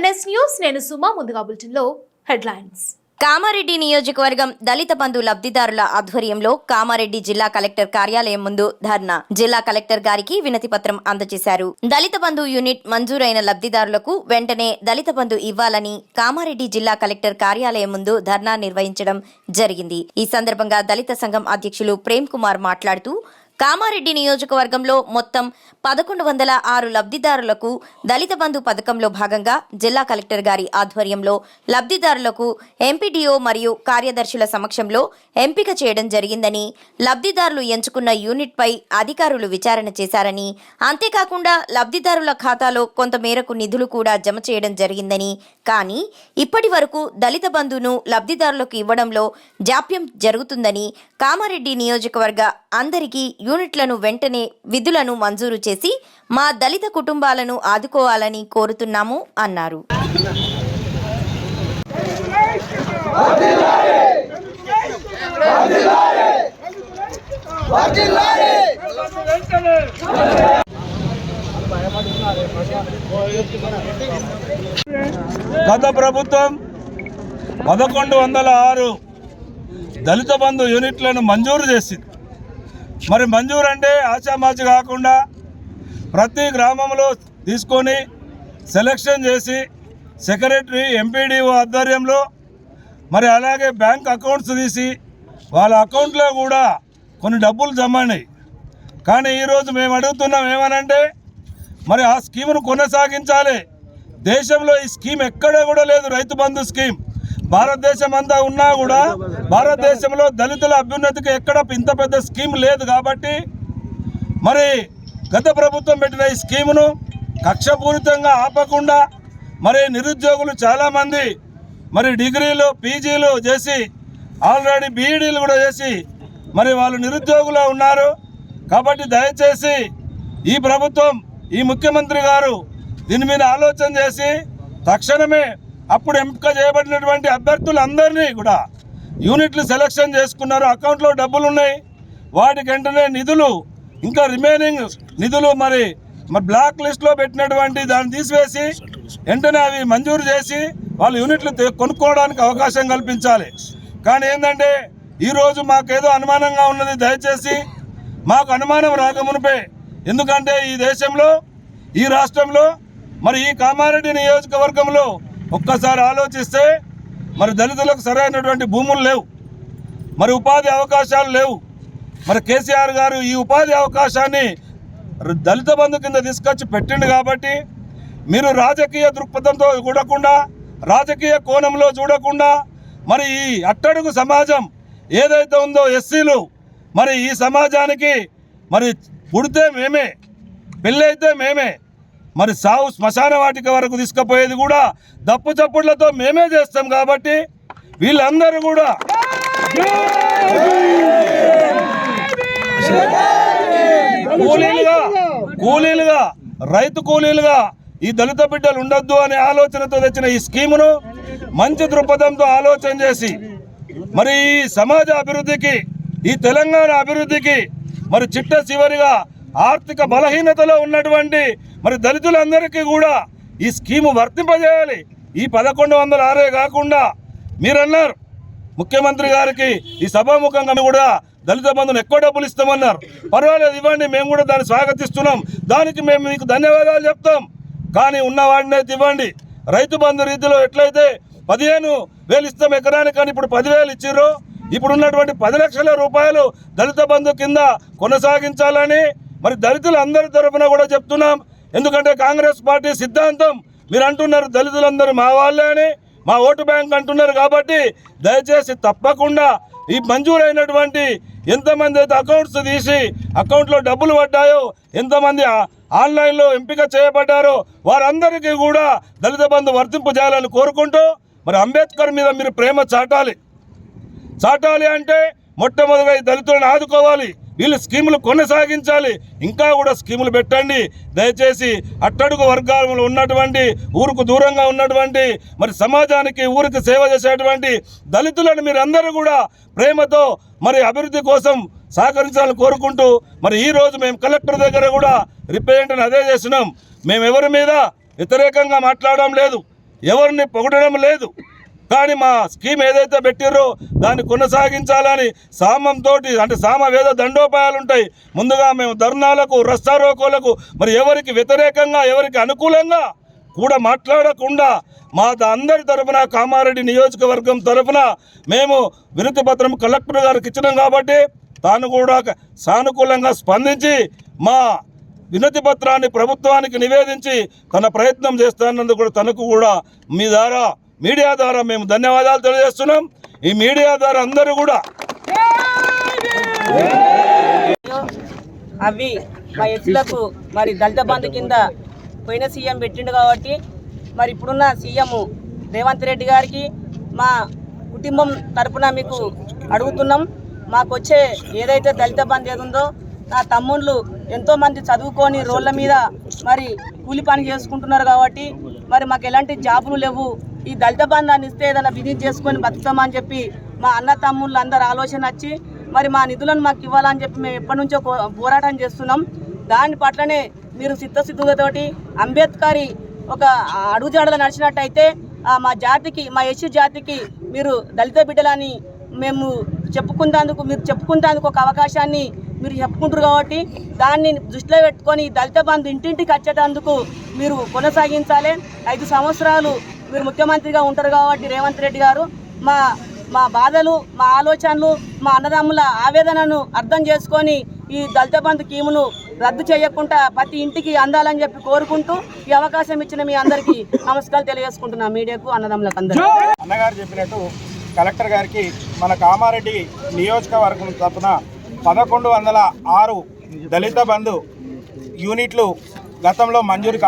MS news నేను సుమా. ముందుగా బులెటిన్లో హెడ్లైన్స్. కామారెడ్డి నియోజకవర్గం దళిత బంధు లబ్ధిదారుల ఆధ్వర్యంలో కామారెడ్డి జిల్లా కలెక్టర్ కార్యాలయం ముందు ధర్నా. జిల్లా కలెక్టర్ గారికి వినతి పత్రం అందజేశారు. దళిత బంధు యూనిట్ మంజూరైన లబ్ధిదారులకు వెంటనే దళిత బంధు ఇవ్వాలని కామారెడ్డి జిల్లా కలెక్టర్ కార్యాలయం ముందు ధర్నా నిర్వహించడం జరిగింది. ఈ సందర్భంగా దళిత సంఘం అధ్యక్షులు ప్రేమ్ కుమార్ మాట్లాడుతూ కామారెడ్డి నియోజకవర్గంలో మొత్తం 1106 లబ్ధిదారులకు దళిత బంధు పథకంలో భాగంగా జిల్లా కలెక్టర్ గారి ఆధ్వర్యంలో లబ్ధిదారులకు ఎంపీడీఓ మరియు కార్యదర్శుల సమక్షంలో ఎంపిక చేయడం జరిగిందని, లబ్ధిదారులు ఎంచుకున్న యూనిట్పై అధికారులు విచారణ చేశారని, అంతేకాకుండా లబ్ధిదారుల ఖాతాలో కొంతమేరకు నిధులు కూడా జమ చేయడం జరిగిందని, కానీ ఇప్పటి వరకు దళిత బంధును లబ్ధిదారులకు ఇవ్వడంలో జాప్యం జరుగుతుందని, కామారెడ్డి నియోజకవర్గ అందరికీ యూనిట్లను వెంటనే విధులను మంజూరు చేసి మా దళిత కుటుంబాలను ఆదుకోవాలని కోరుతున్నాము అన్నారు. గత ప్రభుత్వం 1106 దళిత బంధు యూనిట్లను మంజూరు చేసింది. మరి మంజూరు అంటే ఆచామాచి కాకుండా ప్రతి గ్రామంలో తీసుకొని సెలక్షన్ చేసి సెక్రటరీ ఎంపీడీఓ ఆధ్వర్యంలో మరి అలాగే బ్యాంక్ అకౌంట్స్ తీసి వాళ్ళ అకౌంట్లో కూడా కొన్ని డబ్బులు జమ అయినాయి. కానీ ఈరోజు మేము అడుగుతున్నాం ఏమనంటే మరి ఆ స్కీమును కొనసాగించాలి. దేశంలో ఈ స్కీమ్ ఎక్కడా కూడా లేదు. రైతు బంధు స్కీమ్ భారతదేశం అంతా ఉన్నా కూడా భారతదేశంలో దళితుల అభ్యున్నతికి ఎక్కడ ఇంత పెద్ద స్కీమ్ లేదు. కాబట్టి మరి గత ప్రభుత్వం పెట్టిన ఈ స్కీమును కక్షపూరితంగా ఆపకుండా మరి నిరుద్యోగులు చాలామంది మరి డిగ్రీలు పీజీలు చేసి ఆల్రెడీ బీఈడీలు కూడా చేసి మరి వాళ్ళు నిరుద్యోగులు ఉన్నారు. కాబట్టి దయచేసి ఈ ప్రభుత్వం ఈ ముఖ్యమంత్రి గారు దీని మీద ఆలోచన చేసి తక్షణమే అప్పుడు ఎంపిక చేయబడినటువంటి అభ్యర్థులందరినీ కూడా యూనిట్లు సెలక్షన్ చేసుకున్నారు. అకౌంట్లో డబ్బులు ఉన్నాయి. వాటికి వెంటనే నిధులు ఇంకా రిమైనింగ్ నిధులు మరి బ్లాక్ లిస్ట్లో పెట్టినటువంటి దాన్ని తీసివేసి వెంటనే అవి మంజూరు చేసి వాళ్ళు యూనిట్లు కొనుక్కోవడానికి అవకాశం కల్పించాలి. కానీ ఏంటంటే ఈరోజు మాకేదో అనుమానంగా ఉన్నది. దయచేసి మాకు అనుమానం రాకమునిపే, ఎందుకంటే ఈ దేశంలో ఈ రాష్ట్రంలో మరి ఈ కామారెడ్డి నియోజకవర్గంలో ఒక్కసారి ఆలోచిస్తే మరి దళితులకు సరైనటువంటి భూములు లేవు, మరి ఉపాధి అవకాశాలు లేవు. మరి కేసీఆర్ గారు ఈ ఉపాధి అవకాశాన్ని దళిత బంధు కింద తీసుకొచ్చి పెట్టిండు. కాబట్టి మీరు రాజకీయ దృక్పథంతో చూడకుండా, రాజకీయ కోణంలో చూడకుండా మరి ఈ అట్టడుగు సమాజం ఏదైతే ఉందో ఎస్సీలు, మరి ఈ సమాజానికి మరి పుడితే మేమే, పెళ్ళైతే మేమే, మరి సావు శ్మశాన వాటిక వరకు తీసుకుపోయేది కూడా దప్పు చప్పుళ్లతో మేమే చేస్తాం. కాబట్టి వీళ్ళందరూ కూడా కూలీలుగా రైతు కూలీలుగా ఈ దళిత బిడ్డలు ఉండొద్దు అనే ఆలోచనతో తెచ్చిన ఈ స్కీమును మంచి దృక్పథంతో ఆలోచన చేసి మరి ఈ సమాజ అభివృద్ధికి, ఈ తెలంగాణ అభివృద్ధికి మరి చిట్ట చివరిగా ఆర్థిక బలహీనతలో ఉన్నటువంటి మరి దళితులందరికీ కూడా ఈ స్కీము వర్తింపజేయాలి. ఈ 1106 కాకుండా మీరన్నారు ముఖ్యమంత్రి గారికి ఈ సభాముఖంగా కూడా దళిత బంధువులు ఎక్కువ డబ్బులు ఇస్తామన్నారు. పర్వాలేదు, ఇవ్వండి, మేము కూడా దాన్ని స్వాగతిస్తున్నాం. దానికి మేము మీకు ధన్యవాదాలు చెప్తాం. కానీ ఉన్నవాడిని అయితే ఇవ్వండి. రైతు బంధు రీతిలో ఎట్లయితే 15,000 ఇస్తాం ఎకరానికి, కానీ ఇప్పుడు 10,000 ఇచ్చిర్రు. ఇప్పుడు ఉన్నటువంటి 10 లక్షల రూపాయలు దళిత బంధు కింద కొనసాగించాలని మరి దళితులందరి తరఫున కూడా చెప్తున్నాం. ఎందుకంటే కాంగ్రెస్ పార్టీ సిద్ధాంతం మీరు అంటున్నారు దళితులందరూ మా వాళ్ళే అని, మా ఓటు బ్యాంక్ అంటున్నారు. కాబట్టి దయచేసి తప్పకుండా ఈ మంజూరైనటువంటి ఎంతమంది అయితే అకౌంట్స్ తీసి అకౌంట్లో డబ్బులు పడ్డాయో, ఎంతమంది ఆన్లైన్లో ఎంపిక చేయబడ్డారో వారందరికీ కూడా దళిత బంధు వర్తింపు చేయాలని కోరుకుంటూ మరి అంబేద్కర్ మీద మీరు ప్రేమ చాటాలి అంటే మొట్టమొదటిగా ఈ దళితులను ఆదుకోవాలి. వీళ్ళు స్కీములు కొనసాగించాలి. ఇంకా కూడా స్కీములు పెట్టండి. దయచేసి అట్టడుగు వర్గాలలో ఉన్నటువంటి, ఊరుకు దూరంగా ఉన్నటువంటి మరి సమాజానికి ఊరికి సేవ చేసేటువంటి దళితులను మీరందరూ కూడా ప్రేమతో మరి అభివృద్ధి కోసం సహకరించాలని కోరుకుంటూ మరి ఈరోజు మేము కలెక్టర్ దగ్గర కూడా రిప్రజెంటేషన్ అదే చేస్తున్నాం. మేము ఎవరి మీద వ్యతిరేకంగా మాట్లాడడం లేదు. ఎవరిని పొగడడం లేదు. కానీ మా స్కీమ్ ఏదైతే పెట్టిర్రో దాన్ని కొనసాగించాలని సామంతో అంటే సామవేద దండోపాయాలు ఉంటాయి. ముందుగా మేము ధర్నాలకు రస్తారోకోలకు మరి ఎవరికి వ్యతిరేకంగా ఎవరికి అనుకూలంగా కూడా మాట్లాడకుండా మా అందరి తరఫున కామారెడ్డి నియోజకవర్గం తరఫున మేము వినతి పత్రం కలెక్టర్ గారికి ఇచ్చినాం కాబట్టి తాను కూడా సానుకూలంగా స్పందించి మా వినతి పత్రాన్ని ప్రభుత్వానికి నివేదించి తన ప్రయత్నం చేస్తున్నందుకు కూడా తనకు కూడా మీ ద్వారా మీడియా ద్వారా మేము ధన్యవాదాలు తెలియజేస్తున్నాం. ఈ మీడియా ద్వారా అందరూ కూడా అవి మా ఎస్సీలకు మరి దళిత బంధు కింద పోయిన సీఎం పెట్టిండు కాబట్టి మరి ఇప్పుడున్న సీఎం రేవంత్ రెడ్డి గారికి మా కుటుంబం తరపున మీకు అడుగుతున్నాం. మాకు వచ్చే ఏదైతే దళిత బంధు ఏది ఉందో నా తమ్ముళ్ళు ఎంతోమంది చదువుకొని రోడ్ల మీద మరి కూలి పని చేసుకుంటున్నారు కాబట్టి మరి మాకు ఎలాంటి జాబులు లేవు. ఈ దళిత బంధాన్ని ఇస్తే ఏదైనా బిజినెస్ చేసుకొని బతుకుతామని చెప్పి మా అన్న తమ్ముళ్ళు అందరు ఆలోచన వచ్చి మరి మా నిధులను మాకు ఇవ్వాలని చెప్పి మేము ఎప్పటి నుంచో పోరాటం చేస్తున్నాం. దాని పట్లనే మీరు చిత్తశుద్ధితోటి అంబేద్కర్ ఒక అడుగుజాడలు నడిచినట్టయితే మా జాతికి మా ఎస్సీ జాతికి మీరు దళిత బిడ్డలని మేము చెప్పుకుంటేందుకు ఒక అవకాశాన్ని మీరు చెప్పుకుంటారు కాబట్టి దాన్ని దృష్టిలో పెట్టుకొని దళిత బంధు ఇంటింటికి వచ్చేటందుకు మీరు కొనసాగించాలి. 5 సంవత్సరాలు మీరు ముఖ్యమంత్రిగా ఉంటారు కాబట్టి రేవంత్ రెడ్డి గారు మా బాధలు మా ఆలోచనలు మా అన్నదమ్ముల ఆవేదనను అర్థం చేసుకొని ఈ దళిత బంధు స్కీమును రద్దు చేయకుండా ప్రతి ఇంటికి అందాలని చెప్పి కోరుకుంటూ ఈ అవకాశం ఇచ్చిన మీ అందరికీ నమస్కారాలు తెలియజేసుకుంటున్నా. మీడియాకు అన్నదమ్ములకు అందరూ అన్నగారు చెప్పినట్టు కలెక్టర్ గారికి మన కామారెడ్డి నియోజకవర్గం తరపున 1106 దళిత బంధు యూనిట్లు గతంలో మంజూరు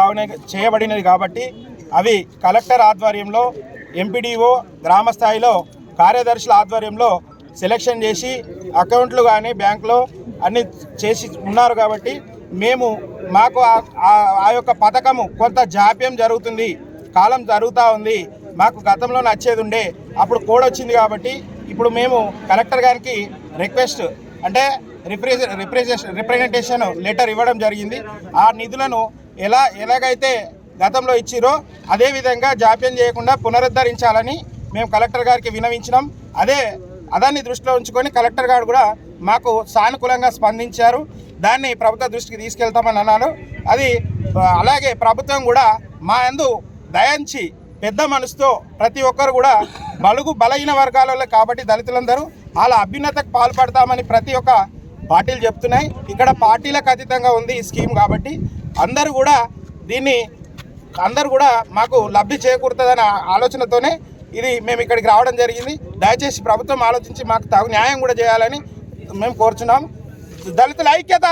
చేయబడినవి కాబట్టి అవి కలెక్టర్ ఆధ్వర్యంలో ఎంపీడీఓ గ్రామ స్థాయిలో కార్యదర్శుల ఆధ్వర్యంలో సెలెక్షన్ చేసి అకౌంట్లు కానీ బ్యాంకులో అన్ని చేసి ఉన్నారు కాబట్టి మాకు ఆ యొక్క పథకము కొంత జాప్యం జరుగుతుంది, కాలం జరుగుతూ ఉంది. మాకు గతంలో నచ్చేది ఉండే అప్పుడు కోడ్ వచ్చింది కాబట్టి ఇప్పుడు మేము కలెక్టర్ గారికి రిక్వెస్ట్ అంటే రిప్రజెంటేషన్ లెటర్ ఇవ్వడం జరిగింది. ఆ నిధులను ఎలాగైతే గతంలో ఇచ్చిరో అదేవిధంగా జాప్యం చేయకుండా పునరుద్ధరించాలని మేము కలెక్టర్ గారికి విన్నవించినాం. అదాన్ని దృష్టిలో ఉంచుకొని కలెక్టర్ గారు కూడా మాకు సానుకూలంగా స్పందించారు. దాన్ని ప్రభుత్వ దృష్టికి తీసుకెళ్తామని అన్నాను. అలాగే ప్రభుత్వం కూడా మా యందు దయించి పెద్ద మనసుతో ప్రతి ఒక్కరు కూడా బలహీన వర్గాలలో కాబట్టి దళితులందరూ వాళ్ళ అభ్యున్నతకు పాల్పడతామని ప్రతి ఒక్క పార్టీలు చెప్తున్నాయి. ఇక్కడ పార్టీలకు అతీతంగా ఉంది ఈ స్కీమ్ కాబట్టి అందరూ కూడా మాకు లబ్ధి చేకూరుతుందనే ఆలోచనతోనే మేము ఇక్కడికి రావడం జరిగింది. దయచేసి ప్రభుత్వం ఆలోచించి మాకు తగు న్యాయం కూడా చేయాలని మేము కోరుచున్నాం. దళితుల ఐక్యత.